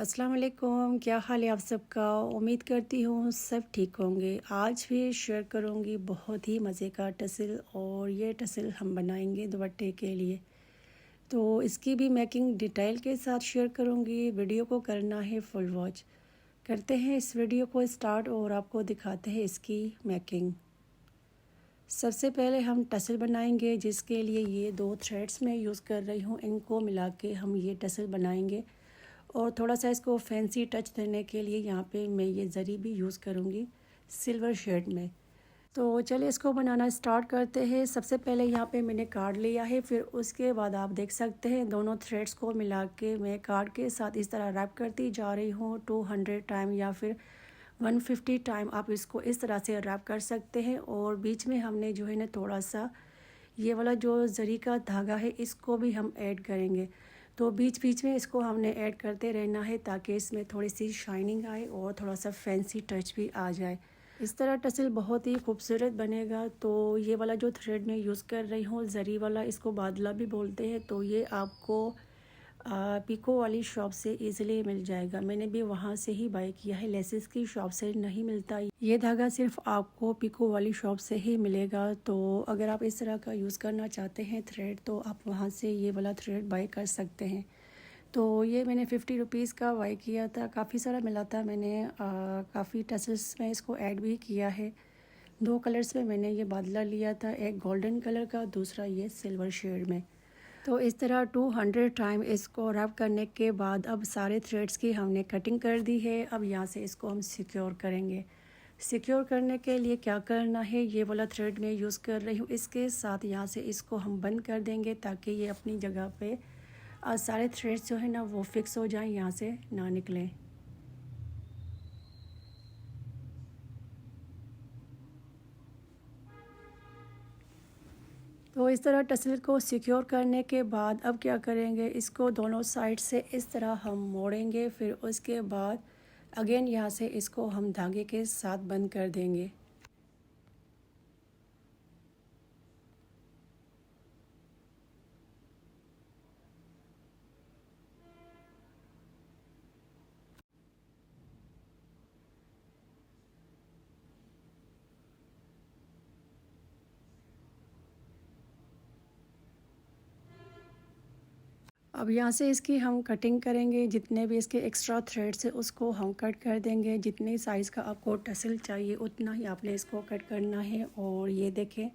अस्सलाम वालेकुम, क्या हाल है आप सबका। उम्मीद करती हूँ सब ठीक होंगे। आज भी शेयर करूँगी बहुत ही मज़े का टसल, और ये टसल हम बनाएंगे दुपट्टे के लिए। तो इसकी भी मेकिंग डिटेल के साथ शेयर करूँगी। वीडियो को करना है फुल वॉच। करते हैं इस वीडियो को स्टार्ट और आपको दिखाते हैं इसकी मेकिंग। सबसे पहले हम टसल बनाएंगे, जिसके लिए ये 2 थ्रेड्स मैं यूज़ कर रही हूँ। इनको मिला के हम ये टसल बनाएंगे। और थोड़ा सा इसको फैंसी टच देने के लिए यहाँ पे मैं ये ज़री भी यूज़ करूँगी सिल्वर शेड में। तो चलिए इसको बनाना स्टार्ट करते हैं। सबसे पहले यहाँ पे मैंने कार्ड लिया है, फिर उसके बाद आप देख सकते हैं दोनों थ्रेड्स को मिला के मैं कार्ड के साथ इस तरह रैप करती जा रही हूँ 200 टाइम या फिर 150 टाइम। आप इसको इस तरह से रैप कर सकते हैं। और बीच में हमने जो है ना थोड़ा सा ये वाला जो ज़री का धागा है इसको भी हम ऐड करेंगे। तो बीच बीच में इसको हमने ऐड करते रहना है ताकि इसमें थोड़ी सी शाइनिंग आए और थोड़ा सा फैंसी टच भी आ जाए। इस तरह टसल बहुत ही खूबसूरत बनेगा। तो ये वाला जो थ्रेड मैं यूज़ कर रही हूँ ज़री वाला, इसको बादला भी बोलते हैं। तो ये आपको पिको वाली शॉप से इजीली मिल जाएगा। मैंने भी वहाँ से ही बाय किया है, लेसेस की शॉप से नहीं मिलता। ये धागा सिर्फ आपको पिको वाली शॉप से ही मिलेगा। तो अगर आप इस तरह का यूज़ करना चाहते हैं थ्रेड, तो आप वहाँ से ये वाला थ्रेड बाय कर सकते हैं। तो ये मैंने 50 रुपीज़ का बाय किया था, काफ़ी सारा मिला था। मैंने काफ़ी टसल्स में इसको ऐड भी किया है। 2 कलर्स में मैंने ये बादला लिया था, एक गोल्डन कलर का, दूसरा ये सिल्वर शेड में। तो इस तरह 200 टाइम इसको रब करने के बाद अब सारे थ्रेड्स की हमने कटिंग कर दी है। अब यहाँ से इसको हम सिक्योर करेंगे। सिक्योर करने के लिए क्या करना है, ये वाला थ्रेड मैं यूज़ कर रही हूँ, इसके साथ यहाँ से इसको हम बंद कर देंगे ताकि ये अपनी जगह पे सारे थ्रेड्स जो है ना वो फिक्स हो जाएं, यहाँ से ना निकलें। तो इस तरह टसल को सिक्योर करने के बाद अब क्या करेंगे, इसको दोनों साइड से इस तरह हम मोड़ेंगे। फिर उसके बाद अगेन यहाँ से इसको हम धागे के साथ बंद कर देंगे। अब यहाँ से इसकी हम कटिंग करेंगे। जितने भी इसके एक्स्ट्रा थ्रेड्स है उसको हम कट कर देंगे। जितने साइज़ का आपको टसल चाहिए उतना ही आपने इसको कट करना है। और ये देखें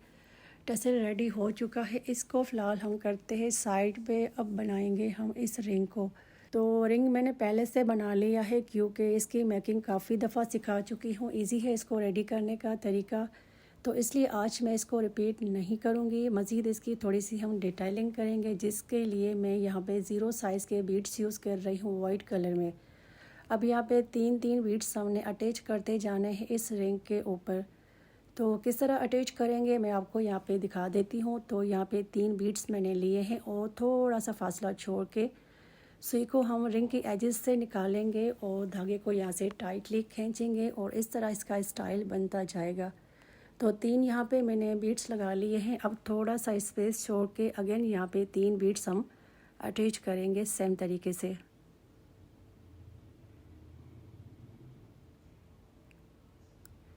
टसल रेडी हो चुका है। इसको फ़िलहाल हम करते हैं साइड पे। अब बनाएंगे हम इस रिंग को। तो रिंग मैंने पहले से बना लिया है क्योंकि इसकी मेकिंग काफ़ी दफ़ा सिखा चुकी हूँ। इजी है इसको रेडी करने का तरीका, तो इसलिए आज मैं इसको रिपीट नहीं करूँगी। मज़ीद इसकी थोड़ी सी हम डिटेलिंग करेंगे, जिसके लिए मैं यहाँ पे 0 साइज़ के बीड्स यूज़ कर रही हूँ वाइट कलर में। अब यहाँ पे 3-3 बीड्स हमने अटैच करते जाने हैं इस रिंग के ऊपर। तो किस तरह अटैच करेंगे मैं आपको यहाँ पे दिखा देती हूँ। तो यहाँ पे 3 बीड्स मैंने लिए हैं और थोड़ा सा फासला छोड़ के सुई को हम रिंग की एजेस से निकालेंगे और धागे को यहाँ से टाइटली खींचेंगे और इस तरह इसका स्टाइल बनता जाएगा। तो 3 यहाँ पे मैंने बीड्स लगा लिए हैं। अब थोड़ा सा स्पेस छोड़ के अगेन यहाँ पे 3 बीड्स हम अटैच करेंगे सेम तरीके से।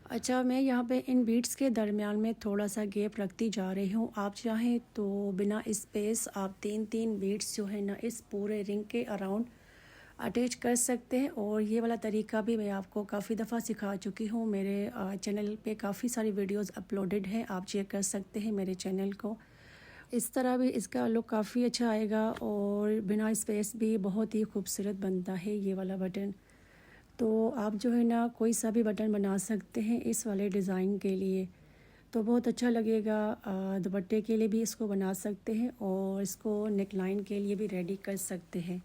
अच्छा, मैं यहाँ पे इन बीड्स के दरमियान में थोड़ा सा गैप रखती जा रही हूँ। आप चाहें तो बिना स्पेस आप 3-3 बीड्स जो है ना इस पूरे रिंग के अराउंड अटैच कर सकते हैं। और ये वाला तरीका भी मैं आपको काफ़ी दफ़ा सिखा चुकी हूँ। मेरे चैनल पे काफ़ी सारी वीडियोस अपलोडेड हैं, आप चेक कर सकते हैं मेरे चैनल को। इस तरह भी इसका लुक काफ़ी अच्छा आएगा और बिना स्पेस भी बहुत ही खूबसूरत बनता है ये वाला बटन। तो आप जो है ना कोई सा भी बटन बना सकते हैं इस वाले डिज़ाइन के लिए, तो बहुत अच्छा लगेगा। दुपट्टे के लिए भी इसको बना सकते हैं और इसको नेक लाइन के लिए भी रेडी कर सकते हैं।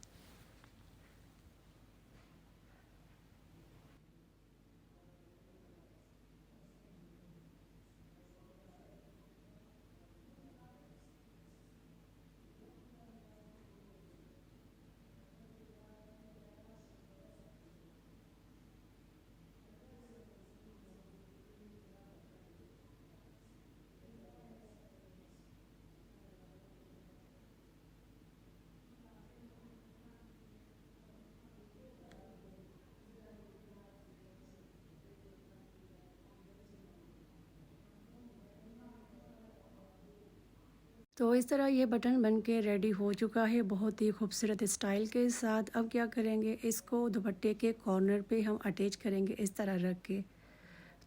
तो इस तरह ये बटन बन के रेडी हो चुका है बहुत ही खूबसूरत स्टाइल के साथ। अब क्या करेंगे, इसको दुपट्टे के कॉर्नर पे हम अटैच करेंगे इस तरह रख के।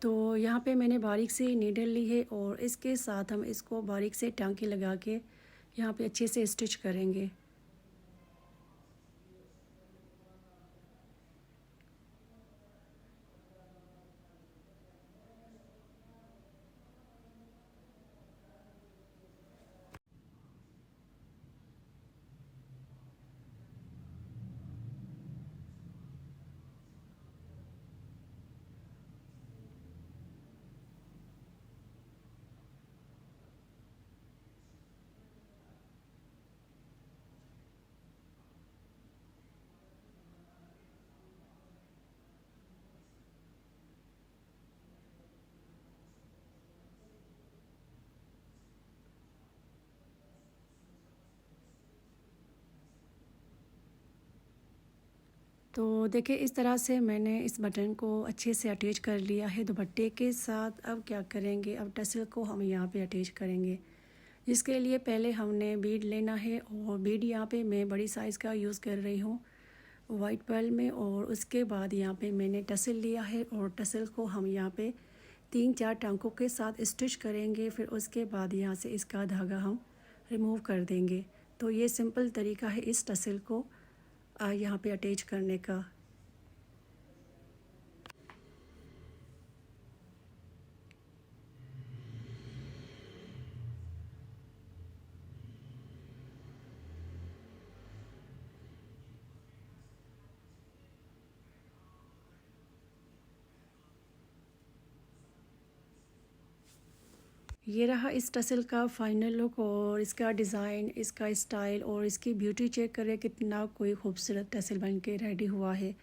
तो यहाँ पे मैंने बारीक सी नीडल ली है और इसके साथ हम इसको बारीक से टांके लगा के यहाँ पे अच्छे से स्टिच करेंगे। तो देखिए इस तरह से मैंने इस बटन को अच्छे से अटैच कर लिया है दुपट्टे के साथ। अब क्या करेंगे, अब टसल को हम यहाँ पे अटैच करेंगे, जिसके लिए पहले हमने बीड लेना है। और बीड यहाँ पे मैं बड़ी साइज़ का यूज़ कर रही हूँ वाइट पर्ल में। और उसके बाद यहाँ पे मैंने टसल लिया है और टसल को हम यहाँ पे 3-4 टांकों के साथ स्टिच करेंगे। फिर उसके बाद यहाँ से इसका धागा हम रिमूव कर देंगे। तो ये सिंपल तरीका है इस टसल को यहाँ पे अटैच करने का। ये रहा इस टसल का फाइनल लुक और इसका डिज़ाइन, इसका स्टाइल और इसकी ब्यूटी चेक करें कितना कोई खूबसूरत टसल बन के रेडी हुआ है।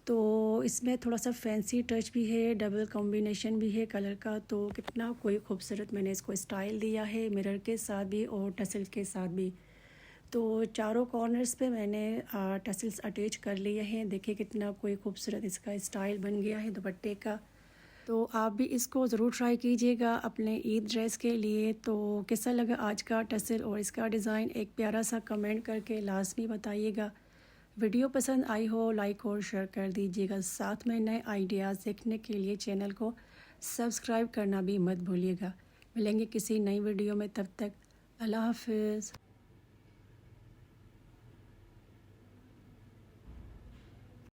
तो इसमें थोड़ा सा फैंसी टच भी है, डबल कॉम्बिनेशन भी है कलर का। तो कितना कोई खूबसूरत मैंने इसको स्टाइल दिया है मिरर के साथ भी और टसल के साथ भी। तो चारों कॉर्नर्स पे मैंने टसल्स अटैच कर लिए हैं। देखिए कितना कोई खूबसूरत इसका स्टाइल बन गया है दुपट्टे का। तो आप भी इसको ज़रूर ट्राई कीजिएगा अपने ईद ड्रेस के लिए। तो कैसा लगा आज का टसल और इसका डिज़ाइन, एक प्यारा सा कमेंट करके लाजमी बताइएगा। वीडियो पसंद आई हो लाइक और शेयर कर दीजिएगा। साथ में नए आइडियाज़ देखने के लिए चैनल को सब्सक्राइब करना भी मत भूलिएगा। मिलेंगे किसी नई वीडियो में, तब तक अल्लाह हाफिज़।